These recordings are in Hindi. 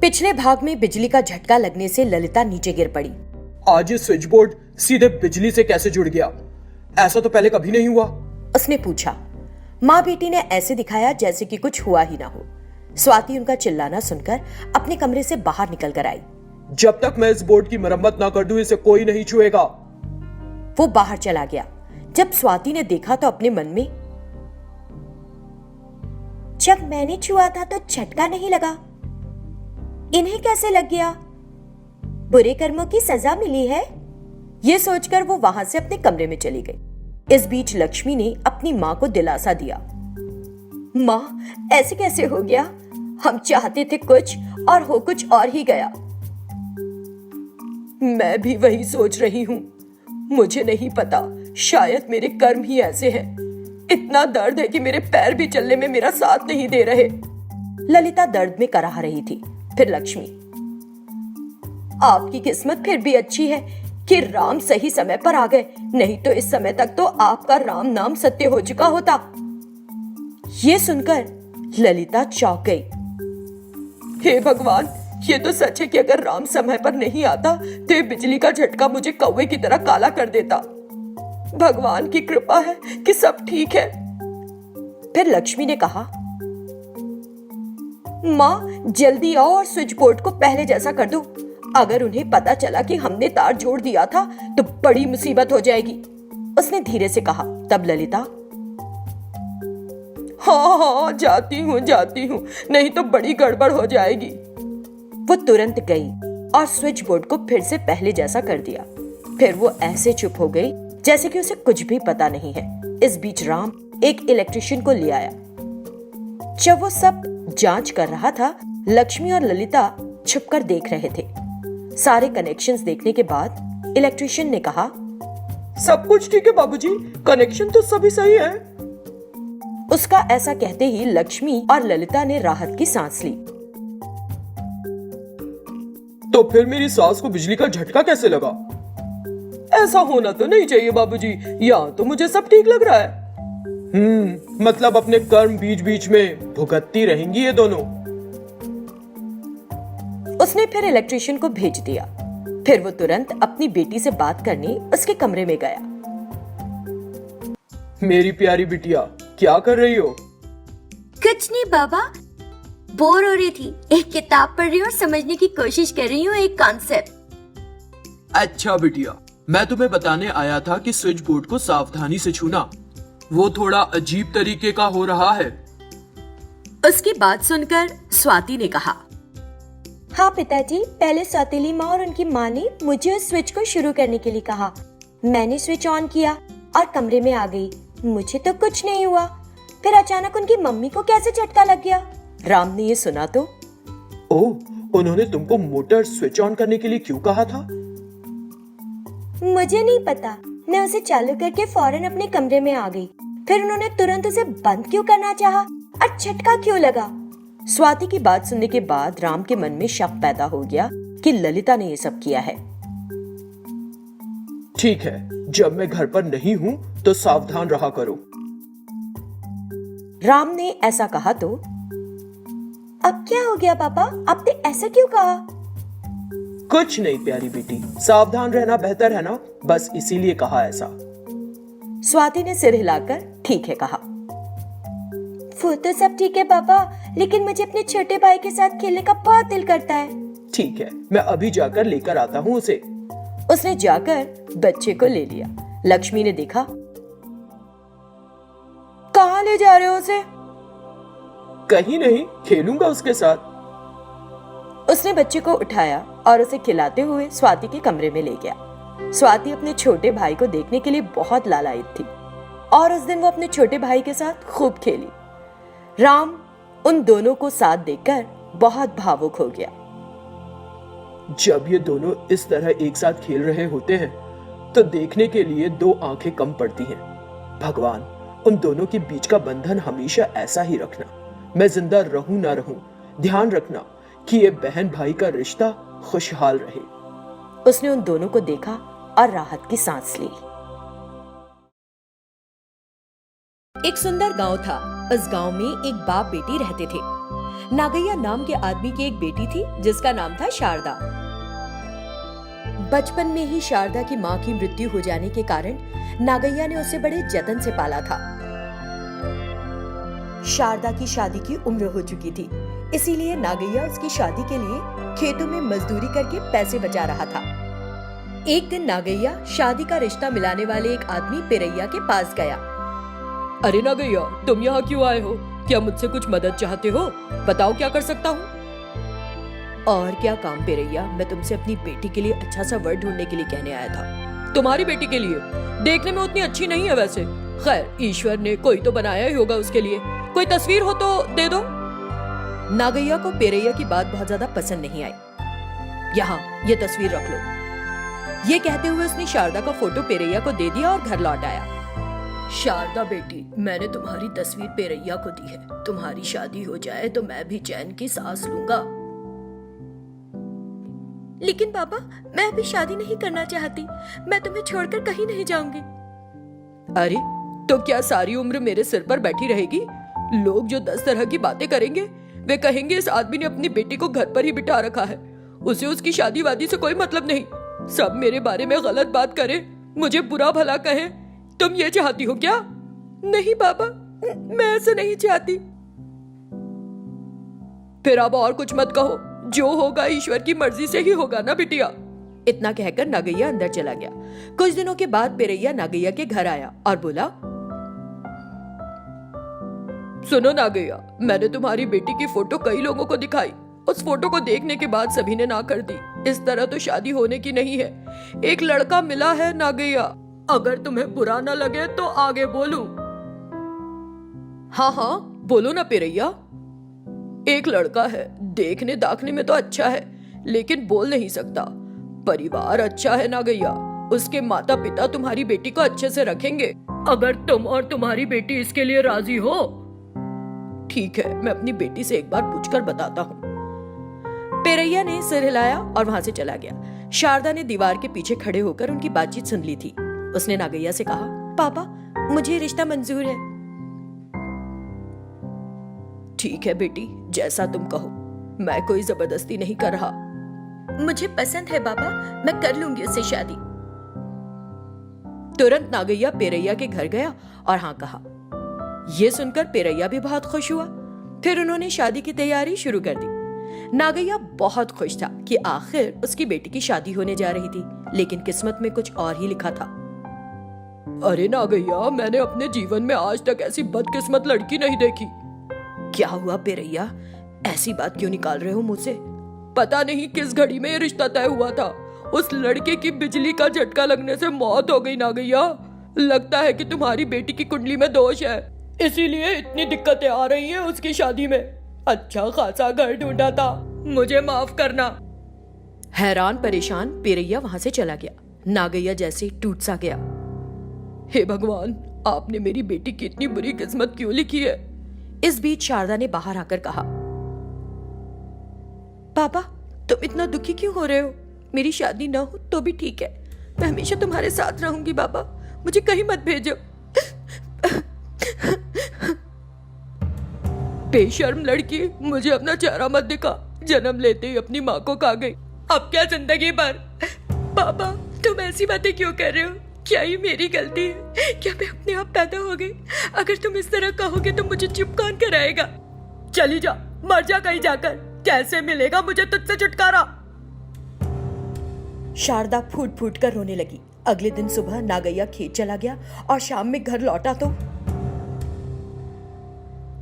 पिछले भाग में बिजली का झटका लगने से ललिता नीचे गिर पड़ी। आज ये स्विच बोर्ड सीधे बिजली से कैसे जुड़ गया? ऐसा तो पहले कभी नहीं हुआ। उसने पूछा। माँ बेटी ने ऐसे दिखाया जैसे कि कुछ हुआ ही ना हो। स्वाति उनका चिल्लाना सुनकर अपने कमरे से बाहर निकल कर आई। जब तक मैं इस बोर्ड की मरम्मत ना कर दूं इसे कोई नहीं छुएगा। वो बाहर चला गया। जब स्वाति ने देखा तो अपने मन में, जब मैंने छुआ था तो झटका नहीं लगा, इन्हें कैसे लग गया? बुरे कर्मों की सजा मिली है। ये सोचकर वो वहां से अपने कमरे में चली गई। इस बीच लक्ष्मी ने अपनी माँ को दिलासा दिया। माँ, ऐसे कैसे हो गया? हम चाहते थे कुछ और हो कुछ और ही गया। मैं भी वही सोच रही हूँ। मुझे नहीं पता, शायद मेरे कर्म ही ऐसे हैं। इतना दर्द है कि मेरे पैर भी चलने में मेरा साथ नहीं दे रहे। ललिता दर्द में कराह रही थी। फिर लक्ष्मी, आपकी किस्मत फिर भी अच्छी है कि राम सही समय पर आ गए, नहीं तो इस समय तक तो आपका राम नाम सत्य हो चुका होता। ये सुनकर ललिता चौंक गई। हे भगवान, ये तो सच है कि अगर राम समय पर नहीं आता तो ये बिजली का झटका मुझे कौवे की तरह काला कर देता। भगवान की कृपा है कि सब ठीक है। फिर लक्ष्मी ने कहा, माँ जल्दी आओ और स्विच बोर्ड को पहले जैसा कर दो। अगर उन्हें पता चला कि हमने तार जोड़ दिया था तो बड़ी मुसीबत हो जाएगी। उसने धीरे से कहा। तब ललिता, हाँ जाती हूँ, नहीं तो बड़ी गड़बड़ हो जाएगी। वो तुरंत गई और स्विच बोर्ड को फिर से पहले जैसा कर दिया। फिर वो ऐसे चुप हो गई जैसे कि उसे कुछ भी पता नहीं है। इस बीच राम एक इलेक्ट्रिशियन को ले आया। जब वो सब जांच कर रहा था, लक्ष्मी और ललिता छुपकर देख रहे थे। सारे कनेक्शंस देखने के बाद इलेक्ट्रिशियन ने कहा, सब कुछ ठीक है बाबूजी, कनेक्शन तो सभी सही है। उसका ऐसा कहते ही लक्ष्मी और ललिता ने राहत की सांस ली। तो फिर मेरी सास को बिजली का झटका कैसे लगा? ऐसा होना तो नहीं चाहिए बाबूजी, यहाँ तो मुझे सब ठीक लग रहा है। मतलब अपने कर्म बीच बीच में भुगतती रहेंगी ये दोनों। उसने फिर इलेक्ट्रिशियन को भेज दिया। फिर वो तुरंत अपनी बेटी से बात करने उसके कमरे में गया। मेरी प्यारी बिटिया, क्या कर रही हो? कुछ नहीं बाबा, बोर हो रही थी। एक किताब पढ़ रही हूँ और समझने की कोशिश कर रही हूँ एक कॉन्सेप्ट। अच्छा बिटिया, मैं तुम्हें बताने आया था कि स्विच बोर्ड को सावधानी से छूना, वो थोड़ा अजीब तरीके का हो रहा है। उसकी बात सुनकर स्वाति ने कहा, हाँ पिताजी, पहले सौतेली माँ और उनकी माँ ने मुझे उस स्विच को शुरू करने के लिए कहा। मैंने स्विच ऑन किया और कमरे में आ गई। मुझे तो कुछ नहीं हुआ। फिर अचानक उनकी मम्मी को कैसे झटका लग गया। राम ने ये सुना तो, ओह, उन्होंने तुमको मोटर स्विच ऑन करने के लिए क्यों कहा था? मुझे नहीं पता। मैं उसे चालू करके फौरन अपने कमरे में आ गई। फिर उन्होंने तुरंत उसे बंद क्यों करना चाहा और झटका क्यों लगा? स्वाति की बात सुनने के बाद राम के मन में शक पैदा हो गया कि ललिता ने ये सब किया है। ठीक है, जब मैं घर पर नहीं हूँ तो सावधान रहा करो। राम ने ऐसा कहा तो, अब क्या हो गया पापा, आपने ऐसा क्यों कहा? कुछ नहीं प्यारी बेटी, सावधान रहना बेहतर है ना, बस इसीलिए कहा ऐसा। स्वाति ने सिर हिलाकर ठीक है कहा। वो तो सब ठीक है पापा, लेकिन मुझे अपने छोटे भाई के साथ खेलने का बहुत दिल करता है। ठीक है, मैं अभी जाकर लेकर आता हूँ उसे। उसने जाकर बच्चे को ले लिया। लक्ष्मी ने देखा, कहाँ ले जा रहे हो उसे? कहीं नहीं, खेलूंगा उसके साथ। उसने बच्चे को उठाया और उसे खिलाते हुए स्वाति के कमरे में ले गया। स्वाति अपने छोटे भाई को देखने के लिए बहुत लालायित थी और उस दिन वो अपने छोटे भाई के साथ खूब खेली। राम उन दोनों को साथ देखकर बहुत भावुक हो गया। जब ये दोनों इस तरह एक साथ खेल रहे होते हैं तो देखने के लिए दो आंखें कम पड़ती हैं। भगवान, उन दोनों के बीच का बंधन हमेशा ऐसा ही रखना। मैं जिंदा रहूं ना रहूं, ध्यान रखना कि ये बहन भाई का रिश्ता खुशहाल रहे। उसने उन दोनों को देखा और राहत की सांस ली। एक सुंदर गांव था। उस गांव में एक बाप बेटी रहते थे। नागैया नाम के आदमी की एक बेटी थी जिसका नाम था शारदा। बचपन में ही शारदा की मां की मृत्यु हो जाने के कारण नागैया ने उसे बड़े जतन से पाला था। शारदा की शादी की उम्र हो चुकी थी, इसीलिए नागैया उसकी शादी के लिए खेतों में मजदूरी करके पैसे बचा रहा था। एक दिन नागैया शादी का रिश्ता मिलाने वाले एक आदमी पेरैया के पास गया। अरे नागैया, तुम यहाँ क्यों आए हो? क्या मुझसे कुछ मदद चाहते हो? बताओ क्या कर सकता हूँ। और क्या काम पेरैया, मैं तुमसे अपनी बेटी के लिए अच्छा सा वर ढूंढने के लिए कहने आया था। तुम्हारी बेटी के लिए? देखने में उतनी अच्छी नहीं है वैसे। खैर, ईश्वर ने कोई तो बनाया ही होगा उसके लिए। कोई तस्वीर हो तो दे दो। नागैया को पेरैया की बात बहुत ज्यादा पसंद नहीं आई। यहाँ ये तस्वीर रख लो। ये कहते हुए उसने शारदा का फोटो पेरैया को दे दिया और घर लौट आया। शारदा बेटी, मैंने तुम्हारी तस्वीर पेरैया को दी है। तुम्हारी शादी हो जाए तो मैं भी चैन की सांस लूंगा। लेकिन पापा, मैं अभी शादी नहीं करना चाहती। मैं तुम्हें छोड़कर कहीं नहीं जाऊंगी। अरे, तो क्या सारी उम्र मेरे सिर पर बैठी रहेगी? लोग जो 10 तरह की बातें करेंगे, वे कहेंगे इस आदमी ने अपनी बेटी को घर पर ही बिठा रखा है, उसे उसकी शादी वादी से कोई मतलब नहीं। सब मेरे बारे में गलत बात करें, मुझे बुरा भला कहें। तुम ये चाहती हो क्या? नहीं पापा, मैं ऐसा नहीं चाहती। फिर अब और कुछ मत कहो। जो होगा ईश्वर की मर्जी से ही होगा ना बिटिया। इतना कहकर नागैया अंदर चला गया। कुछ दिनों के बाद पेरैया नागैया के घर आया और बोला, सुनो नागैया, मैंने तुम्हारी बेटी की फोटो कई लोगों को दिखाई। उस फोटो को देखने के बाद सभी ने ना कर दी। इस तरह तो शादी होने की नहीं है। एक लड़का मिला है नागैया, अगर तुम्हें बुरा ना लगे तो आगे बोलूं। हाँ हाँ, बोलो ना पेरैया। एक लड़का है, देखने दाखने में तो अच्छा है, लेकिन बोल नहीं सकता। परिवार अच्छा है नागैया, उसके माता पिता तुम्हारी बेटी को अच्छे से रखेंगे, अगर तुम और तुम्हारी बेटी इसके लिए राजी हो। ठीक है, मैं अपनी बेटी से एक बार पूछकर बताता हूँ। पेरैया ने सिर हिलाया और वहां से चला गया। शारदा ने दीवार के पीछे खड़े होकर उनकी बातचीत सुन ली थी। उसने नागैया से कहा, पापा, मुझे रिश्ता मंजूर है। ठीक है बेटी, जैसा तुम कहो। मैं कोई जबरदस्ती नहीं कर रहा। मुझे पसंद है पापा, मैं कर लूंगी उससे शादी। तुरंत नागैया पेरैया के घर गया और हाँ कहा। ये सुनकर पेरैया भी बहुत खुश हुआ। फिर उन्होंने शादी की तैयारी शुरू कर दी। नागैया बहुत खुश था कि आखिर उसकी बेटी की शादी होने जा रही थी, लेकिन किस्मत में कुछ और ही लिखा था। अरे नागैया, मैंने अपने जीवन में आज तक ऐसी बदकिस्मत लड़की नहीं देखी। क्या हुआ पेरैया, ऐसी बात क्यों निकाल रहे हो मुझसे? पता नहीं किस घड़ी में ये रिश्ता तय हुआ था। उस लड़के की बिजली का झटका लगने से मौत हो गई नागैया। लगता है कि तुम्हारी बेटी की कुंडली में दोष है, इसीलिए इतनी दिक्कतें आ रही हैं उसकी शादी में। अच्छा खासा घर ढूंढा था, मुझे माफ करना। हैरान परेशान पेरैया वहां से चला गया। नागैया जैसे टूट सा गया। हे भगवान, आपने मेरी बेटी की इतनी बुरी किस्मत क्यों लिखी है? इस बीच शारदा ने बाहर आकर कहा, पापा, तुम इतना दुखी क्यों हो रहे हो? मेरी शादी ना हो तो भी ठीक है, मैं हमेशा तुम्हारे साथ रहूंगी। बाबा, मुझे कहीं मत भेजो। बेशर्म लड़की, मुझे अपना चेहरा मत दिखा। जन्म लेते ही अपनी माँ को खा गई, अब क्या जिंदगी भर। पापा, तुम ऐसी बातें क्यों कर रहे हो? क्या ये मेरी गलती है? क्या मैं अपने आप पैदा हो गई? अगर तुम इस तरह कहोगे तो मुझे चुप कौन कराएगा? चली जा, मर जा कहीं जाकर। कैसे मिलेगा मुझे तुझसे छुटकारा? शारदा फूट फूट कर रोने लगी। अगले दिन सुबह नागैया खेत चला गया और शाम में घर लौटा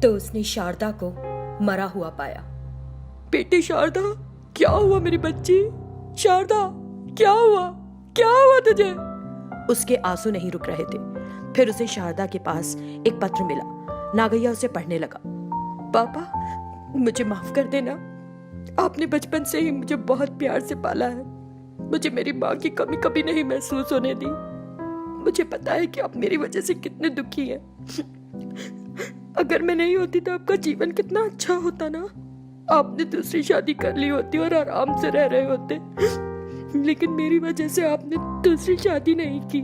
तो उसने शारदा को मरा हुआ पाया। बेटी शारदा, क्या हुआ मेरी बच्ची? शारदा, क्या हुआ? क्या हुआ तुझे? उसके आंसू नहीं रुक रहे थे। फिर उसे शारदा के पास एक पत्र मिला। नागैया उसे पढ़ने लगा। पापा, मुझे माफ कर देना। आपने बचपन से ही मुझे बहुत प्यार से पाला है। मुझे मेरी माँ की कमी कभी नहीं महसूस होने दी। मुझे पता है कि आप मेरी वजह से कितने दुखी हैं। अगर मैं नहीं होती तो आपका जीवन कितना अच्छा होता ना। आपने दूसरी शादी कर ली होती और आराम से रह रहे होते, लेकिन मेरी वजह से आपने दूसरी शादी नहीं की।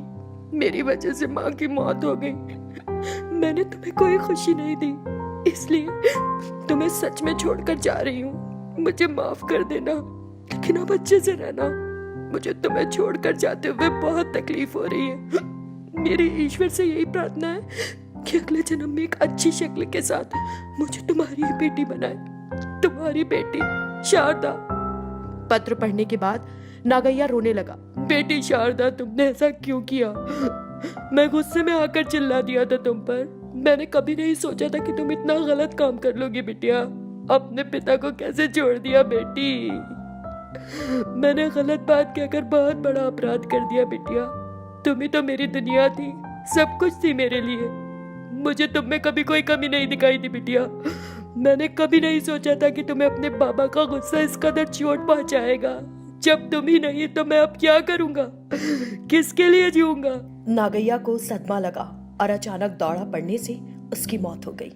मेरी वजह से माँ की मौत हो गई। मैंने तुम्हें कोई खुशी नहीं दी, इसलिए तुम्हें सच में छोड़कर जा रही हूँ, मुझे माफ कर देना, लेकिन अब अच्छे से रहना। मुझे तुम्हें छोड़कर जाते हुए बहुत तकलीफ हो रही है। मेरी ईश्वर से यही प्रार्थना है कि अगले जन्म में एक अच्छी शक्ल के साथ मुझे तुम्हारी ही बेटी बनाए, तुम्हारी बेटी शारदा। पत्र पढ़ने के बाद नागैया रोने लगा। बेटी शारदा, तुमने ऐसा क्यों किया? मैं गुस्से में आकर चिल्ला दिया था तुम पर। मैंने कभी नहीं सोचा था कि तुम इतना गलत काम कर लोगी बिटिया। अपने पिता को कैसे छोड़ दिया बेटी? मैंने गलत बात कहकर बहुत बड़ा अपराध कर दिया बिटिया। तुम ही तो मेरी दुनिया थी, सब कुछ थी मेरे लिए। मुझे तुम में कभी कोई कमी नहीं दिखाई थी बिटिया। मैंने कभी नहीं सोचा था कि तुम्हें अपने बाबा का गुस्सा इस कदर चोट पहुंचाएगा। जब तुम ही नहीं तो मैं अब क्या करूंगा, किसके लिए जीऊंगा? नागैया को सदमा लगा और अचानक दौड़ा पड़ने से उसकी मौत हो गई।